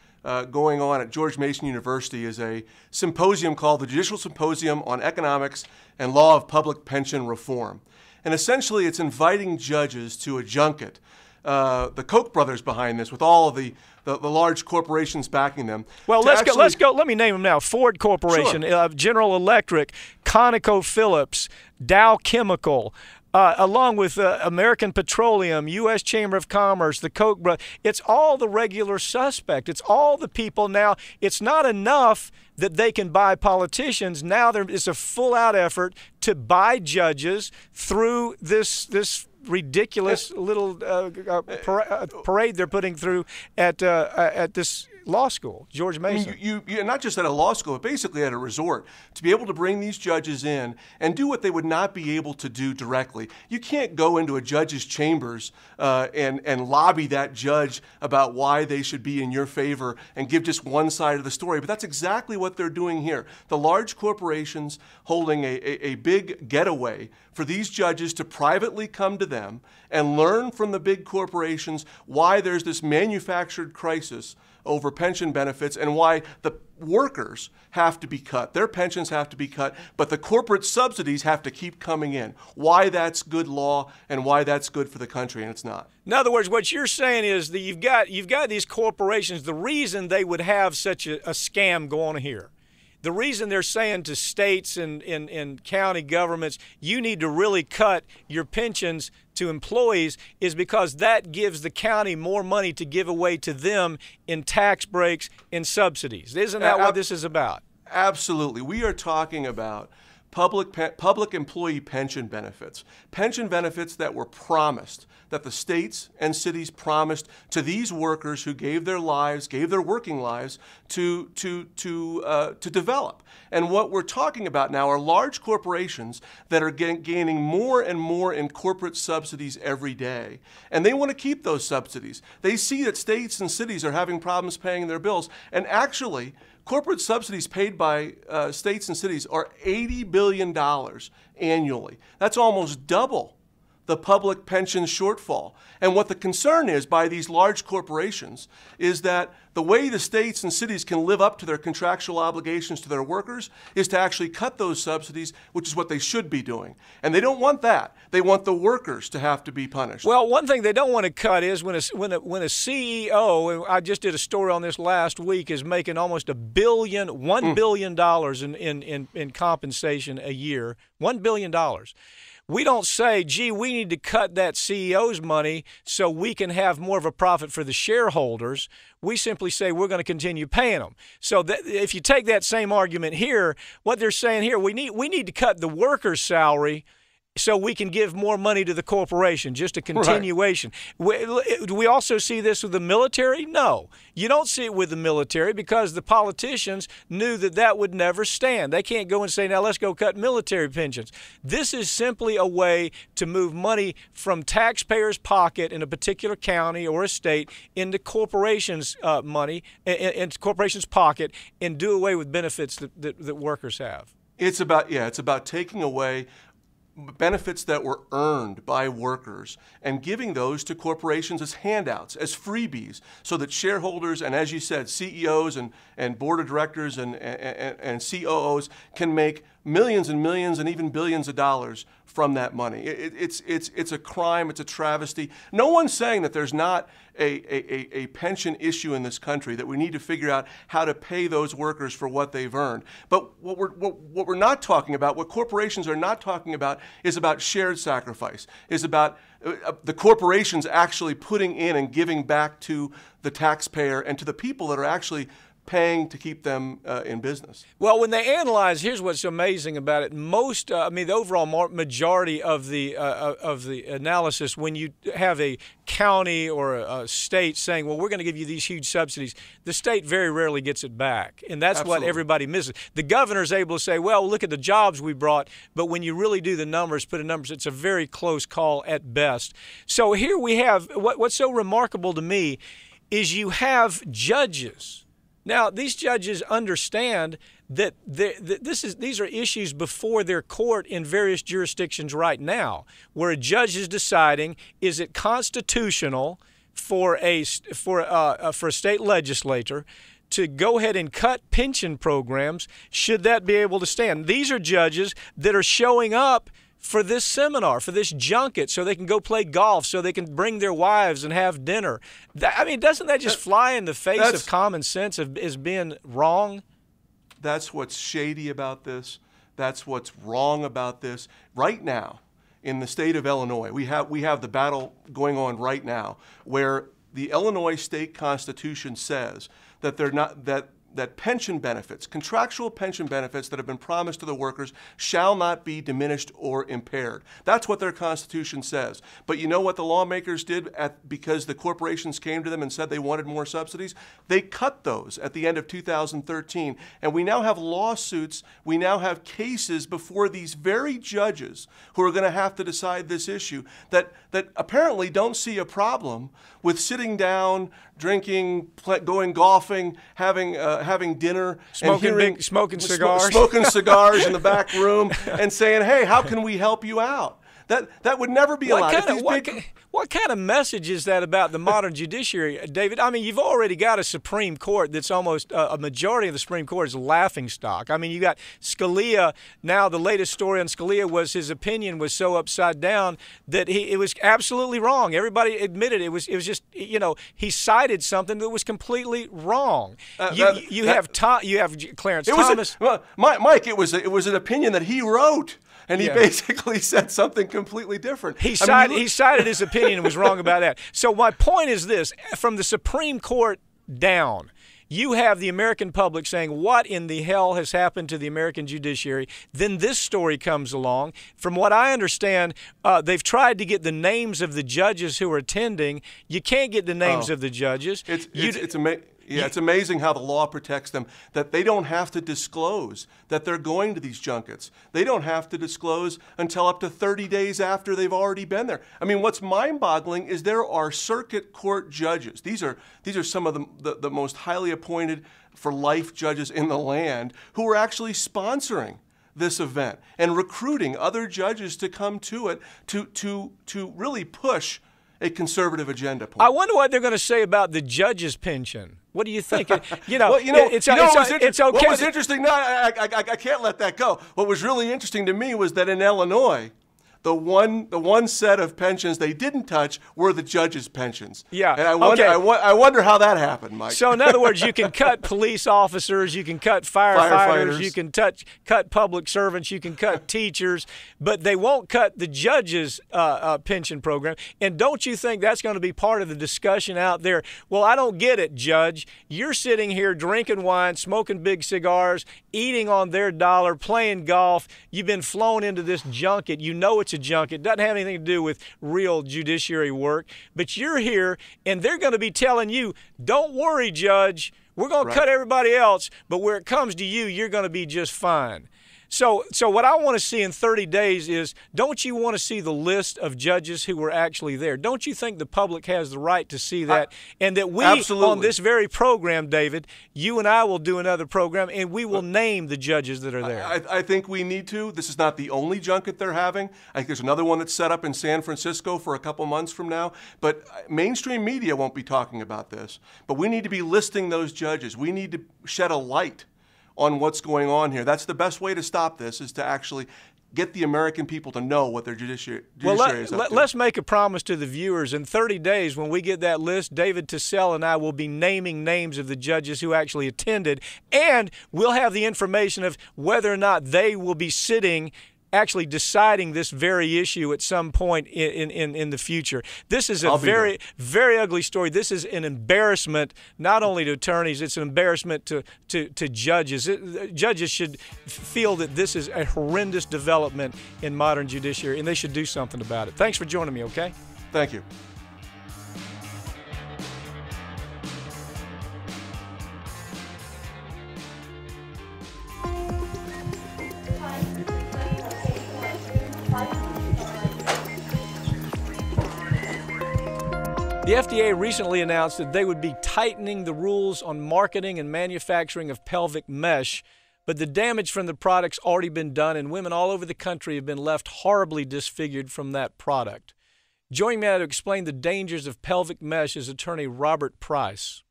going on at George Mason University is a symposium called the Judicial Symposium on Economics and Law of Public Pension Reform. And essentially, it's inviting judges to a junket. The Koch brothers behind this, with all of the large corporations backing them. Well, let's go. Let me name them now. Ford Corporation, sure. General Electric, ConocoPhillips, Dow Chemical, along with American Petroleum, U.S. Chamber of Commerce, the Koch Brothers. It's all the regular suspect. It's all the people. Now, it's not enough that they can buy politicians. Now there is a full-out effort to buy judges through this ridiculous little parade they're putting through at this law school, George Mason. You not just at a law school, but basically at a resort, to be able to bring these judges in and do what they would not be able to do directly. You can't go into a judge's chambers and lobby that judge about why they should be in your favor and give just one side of the story. But that's exactly what they're doing here. The large corporations holding a big getaway for these judges to privately come to them and learn from the big corporations why there's this manufactured crisis over pension benefits and why the workers have to be cut. Their pensions have to be cut, but the corporate subsidies have to keep coming in. Why that's good law and why that's good for the country, and it's not. In other words, what you're saying is that you've got these corporations, the reason they would have such a scam go on here, the reason they're saying to states and county governments, you need to really cut your pensions to employees, is because that gives the county more money to give away to them in tax breaks and subsidies. Isn't that what this is about? Absolutely. We are talking about public employee pension benefits that were promised, that the states and cities promised to these workers who gave their working lives to develop. And what we're talking about now are large corporations that are gaining more and more in corporate subsidies every day. And they want to keep those subsidies. They see that states and cities are having problems paying their bills. And actually, corporate subsidies paid by states and cities are $80 billion annually. That's almost double the public pension shortfall. And what the concern is by these large corporations is that the way the states and cities can live up to their contractual obligations to their workers is to actually cut those subsidies, which is what they should be doing. And they don't want that. They want the workers to have to be punished. Well, one thing they don't want to cut is when a CEO, and I just did a story on this last week, is making almost $1 billion in compensation a year, $1 billion. We don't say, gee, we need to cut that CEO's money so we can have more of a profit for the shareholders. We simply say we're going to continue paying them. So that, if you take that same argument here, what they're saying here, we need to cut the worker's salary so we can give more money to the corporation, just a continuation. Right. Do we also see this with the military? No. You don't see it with the military because the politicians knew that would never stand. They can't go and say, now let's go cut military pensions. This is simply a way to move money from taxpayers' pocket in a particular county or a state into corporations' money, into corporations' pocket, and do away with benefits that workers have. It's about taking away benefits that were earned by workers and giving those to corporations as handouts, as freebies, so that shareholders and, as you said, CEOs and board of directors and COOs can make millions and millions and even billions of dollars from that money. It's a crime. It's a travesty. No one's saying that there's not a pension issue in this country, that we need to figure out how to pay those workers for what they've earned. But what we're not talking about, what corporations are not talking about, is about shared sacrifice, is about the corporations actually putting in and giving back to the taxpayer and to the people that are actually paying to keep them in business. Well, when they analyze, here's what's amazing about it. The overall majority of the analysis, when you have a county or a state saying, well, we're going to give you these huge subsidies, the state very rarely gets it back. And that's what everybody misses. The governor's able to say, well, look at the jobs we brought, but when you really do the numbers, put in numbers, it's a very close call at best. So here we have, what's so remarkable to me is you have judges. Now, these judges understand that these are issues before their court in various jurisdictions right now, where a judge is deciding, is it constitutional for a state legislator to go ahead and cut pension programs? Should that be able to stand? These are judges that are showing up for this seminar, for this junket, so they can go play golf, so they can bring their wives and have dinner. Doesn't that just fly in the face of common sense as being wrong? That's what's shady about this. That's what's wrong about this. Right now, in the state of Illinois. We have the battle going on right now where the Illinois state constitution says that that pension benefits, contractual pension benefits that have been promised to the workers shall not be diminished or impaired. That's what their constitution says. But you know what the lawmakers did because the corporations came to them and said they wanted more subsidies? They cut those at the end of 2013. And we now have lawsuits, we now have cases before these very judges who are going to have to decide this issue that apparently don't see a problem with sitting down, drinking, going golfing, having dinner, smoking cigars, smoking cigars in the back room, and saying, "Hey, how can we help you out?" That would never be allowed. What kind of message is that about the modern judiciary, David? I mean, you've already got a Supreme Court that's almost a majority of the Supreme Court is laughing stock. I mean, you got Scalia. Now, the latest story on Scalia was his opinion was so upside down that it was absolutely wrong. Everybody admitted it was just, you know, he cited something that was completely wrong. You have Clarence Thomas. Mike, it was an opinion that he wrote. And he basically said something completely different. He cited his opinion and was wrong about that. So my point is this: from the Supreme Court down, you have the American public saying, what in the hell has happened to the American judiciary? Then this story comes along. From what I understand, they've tried to get the names of the judges who are attending. You can't get the names of the judges. It's amazing how the law protects them, that they don't have to disclose that they're going to these junkets. They don't have to disclose until up to 30 days after they've already been there. I mean, what's mind-boggling is there are circuit court judges. These are some of the most highly appointed for life judges in the land who are actually sponsoring this event and recruiting other judges to come to it to really push a conservative agenda point. I wonder what they're going to say about the judge's pension. What do you think? You know, it's okay. What was interesting? No, I can't let that go. What was really interesting to me was that in Illinois, the one set of pensions they didn't touch were the judges' pensions. Yeah. And I wonder how that happened, Mike. So in other words, you can cut police officers, you can cut firefighters, you can cut public servants, you can cut teachers, but they won't cut the judges' pension program. And don't you think that's going to be part of the discussion out there? Well, I don't get it, Judge. You're sitting here drinking wine, smoking big cigars, eating on their dollar, playing golf. You've been flown into this junket. You know it's a junket. It doesn't have anything to do with real judiciary work. But you're here, and they're going to be telling you, don't worry, Judge. We're going to cut everybody else, but where it comes to you, you're going to be just fine. So what I want to see in 30 days is, don't you want to see the list of judges who were actually there? Don't you think the public has the right to see that? And that we, on this very program, David, you and I will do another program, and we will name the judges that are there. I think we need to. This is not the only junket they're having. I think there's another one that's set up in San Francisco for a couple months from now. But mainstream media won't be talking about this. But we need to be listing those judges. We need to shed a light on what's going on here. That's the best way to stop this, is to actually get the American people to know what their judiciary is up to. Let's make a promise to the viewers. In 30 days, when we get that list, David TeSelle and I will be naming names of the judges who actually attended, and we'll have the information of whether or not they will be sitting actually deciding this very issue at some point in the future. This is a very, very ugly story. This is an embarrassment not only to attorneys, it's an embarrassment to judges. Judges should feel that this is a horrendous development in modern judiciary, and they should do something about it. Thanks for joining me, okay? Thank you. The FDA recently announced that they would be tightening the rules on marketing and manufacturing of pelvic mesh, but the damage from the product's already been done, and women all over the country have been left horribly disfigured from that product. Joining me now to explain the dangers of pelvic mesh is attorney Robert Price.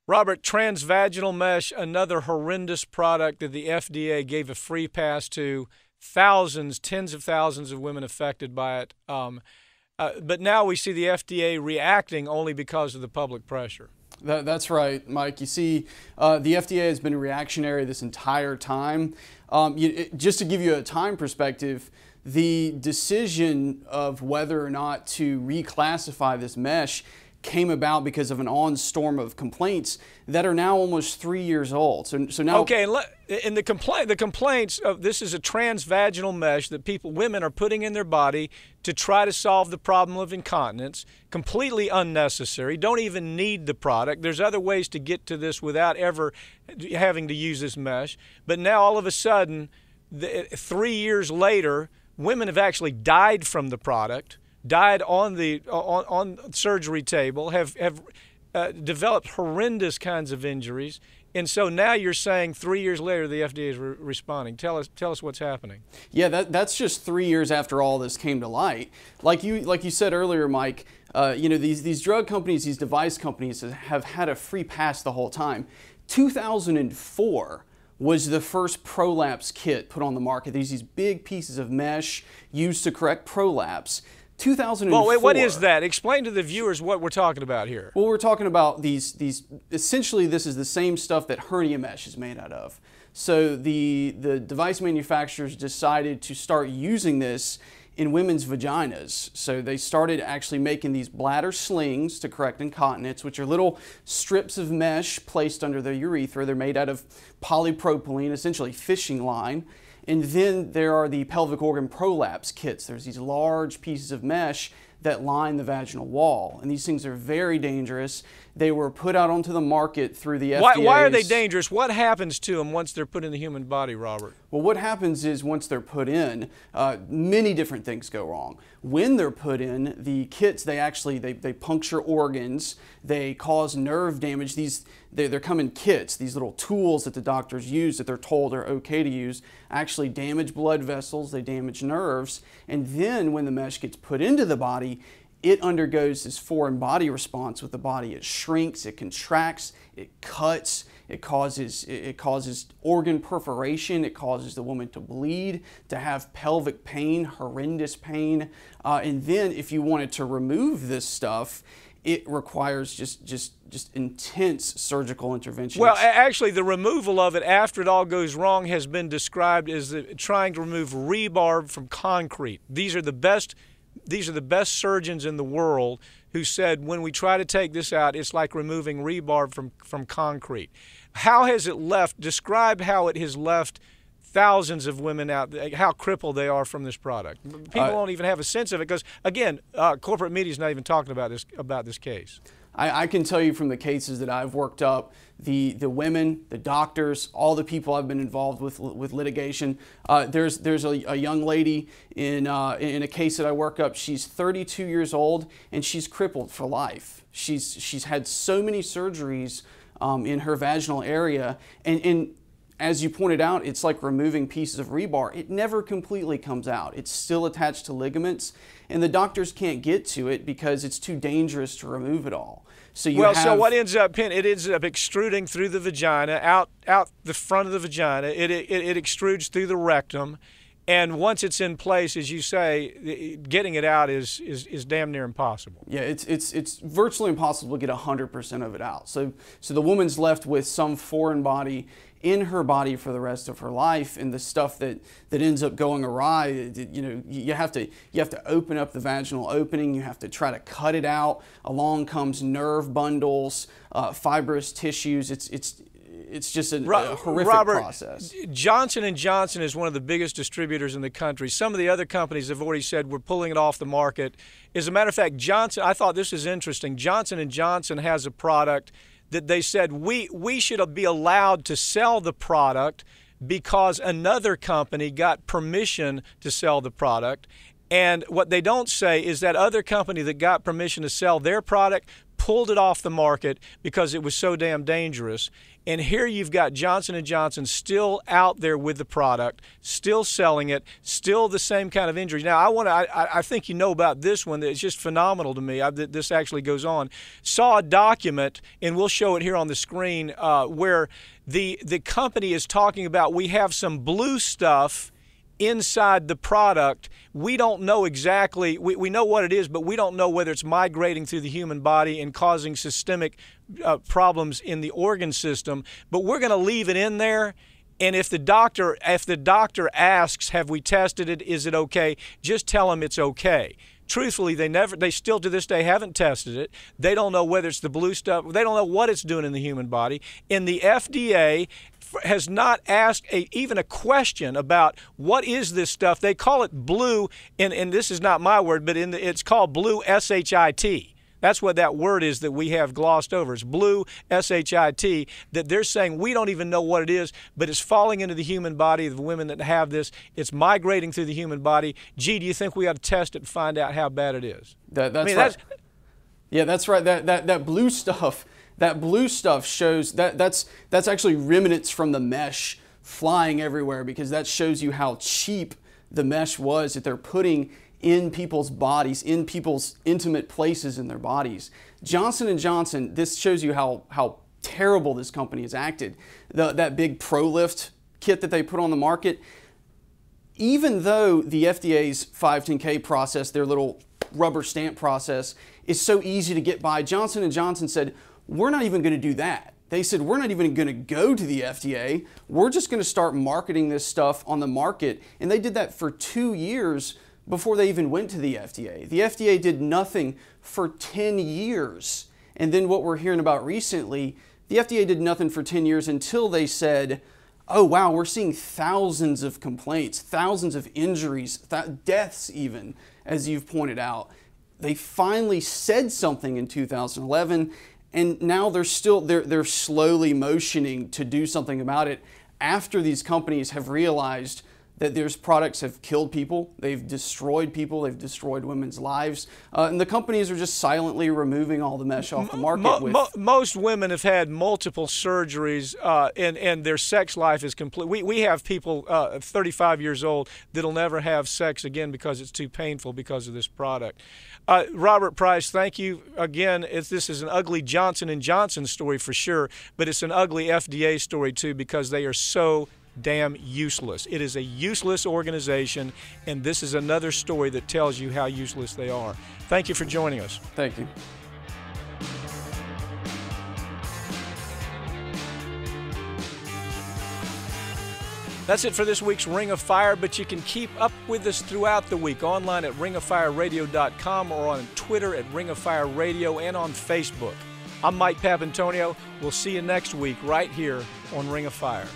Robert, transvaginal mesh, another horrendous product that the FDA gave a free pass to. Thousands, tens of thousands of women affected by it. But now we see the FDA reacting only because of the public pressure. That's right, Mike. You see, the FDA has been reactionary this entire time. Just to give you a time perspective, the decision of whether or not to reclassify this mesh came about because of an on-storm of complaints that are now almost 3 years old. So now, okay, and the complaints of this is a transvaginal mesh that women are putting in their body to try to solve the problem of incontinence. Completely unnecessary. Don't even need the product. There's other ways to get to this without ever having to use this mesh. But now all of a sudden, 3 years later, women have actually died from the product. Died on the surgery table, have developed horrendous kinds of injuries, and so now you're saying 3 years later the FDA is responding. Tell us what's happening. Yeah, that's just 3 years after all this came to light. Like you said earlier, Mike. These drug companies, these device companies have had a free pass the whole time. 2004 was the first prolapse kit put on the market. These big pieces of mesh used to correct prolapse. 2004. Well, wait, what is that? Explain to the viewers what we're talking about here. Well, we're talking about these essentially this is the same stuff that hernia mesh is made out of. So the device manufacturers decided to start using this in women's vaginas. So they started actually making these bladder slings to correct incontinence, which are little strips of mesh placed under the urethra. They're made out of polypropylene, essentially fishing line. And then there are the pelvic organ prolapse kits. There's these large pieces of mesh that line the vaginal wall. And these things are very dangerous. They were put out onto the market through the FDA. Why are they dangerous? What happens to them once they're put in the human body, Robert? Well, what happens is once they're put in, many different things go wrong. When they're put in, the kits, they puncture organs, they cause nerve damage. They're come in kits, these little tools that the doctors use that they're told are okay to use, actually damage blood vessels, they damage nerves, and then when the mesh gets put into the body, it undergoes this foreign body response with the body. It shrinks, it contracts, it cuts, it causes organ perforation, it causes the woman to bleed, to have pelvic pain, horrendous pain, and then if you wanted to remove this stuff, it requires just intense surgical intervention. Well, actually, the removal of it after it all goes wrong has been described as trying to remove rebar from concrete. These are the best surgeons in the world who said when we try to take this out, it's like removing rebar from concrete. How has it left? Describe how it has left thousands of women out, how crippled they are from this product. People don't even have a sense of it because, again, corporate media is not even talking about this case. I can tell you from the cases that I've worked up, the women, the doctors, all the people I've been involved with litigation. There's a young lady in a case that I work up. She's 32 years old and she's crippled for life. She's had so many surgeries in her vaginal area, and as you pointed out, it's like removing pieces of rebar. It never completely comes out. It's still attached to ligaments, and the doctors can't get to it because it's too dangerous to remove it all. So so what ends up, it ends up extruding through the vagina, out the front of the vagina. It extrudes through the rectum, and once it's in place, as you say, getting it out is damn near impossible. Yeah, it's virtually impossible to get 100% of it out. So the woman's left with some foreign body in her body for the rest of her life, and the stuff that ends up going awry, you have to open up the vaginal opening, you have to try to cut it out. Along comes nerve bundles, fibrous tissues. It's just a horrific process. Johnson & Johnson is one of the biggest distributors in the country. Some of the other companies have already said we're pulling it off the market. As a matter of fact, I thought this is interesting. Johnson & Johnson has a product that they said we should be allowed to sell the product because another company got permission to sell the product. And what they don't say is that other company that got permission to sell their product pulled it off the market because it was so damn dangerous. And here you've got Johnson & Johnson still out there with the product, still selling it, still the same kind of injuries. Now, I think you know about this one. It's just phenomenal to me. This actually goes on. Saw a document, and we'll show it here on the screen, where the company is talking about we have some blue stuff inside the product. We don't know exactly, we know what it is, but we don't know whether it's migrating through the human body and causing systemic problems in the organ system. But we're going to leave it in there, And if the doctor asks, have we tested it, is it okay, just tell them it's okay. Truthfully, they still to this day haven't tested it. They don't know whether it's the blue stuff. They don't know what it's doing in the human body. And the FDA has not asked even a question about what is this stuff. They call it blue, and this is not my word, but it's called blue SHIT. That's what that word is that we have glossed over. It's blue SHIT, that they're saying we don't even know what it is, but it's falling into the human body of the women that have this. It's migrating through the human body. Gee, do you think we ought to test it and find out how bad it is? That's right. Yeah, that's right. That blue stuff. That blue stuff shows that's actually remnants from the mesh flying everywhere, because that shows you how cheap the mesh was that they're putting in people's bodies, in people's intimate places in their bodies. Johnson & Johnson, this shows you how terrible this company has acted. That big ProLift kit that they put on the market, even though the FDA's 510K process, their little rubber stamp process, is so easy to get by, Johnson & Johnson said, we're not even going to do that. They said, we're not even going to go to the FDA. We're just going to start marketing this stuff on the market. And they did that for 2 years before they even went to the FDA. The FDA did nothing for 10 years. And then what we're hearing about recently, the FDA did nothing for 10 years until they said, oh wow, we're seeing thousands of complaints, thousands of injuries, deaths even, as you've pointed out. They finally said something in 2011, and now they're slowly motioning to do something about it after these companies have realized that their products have killed people, they've destroyed people, they've destroyed women's lives, and the companies are just silently removing all the mesh off the market. Most women have had multiple surgeries, and their sex life is complete. We have people 35 years old that'll never have sex again because it's too painful because of this product. Robert Price, thank you again. This is an ugly Johnson & Johnson story for sure, but it's an ugly FDA story too, because they are so damn useless. It is a useless organization, and this is another story that tells you how useless they are. Thank you for joining us. Thank you. That's it for this week's Ring of Fire, but you can keep up with us throughout the week online at ringoffireradio.com or on Twitter at Ring of Fire Radio and on Facebook. I'm Mike Papantonio. We'll see you next week right here on Ring of Fire.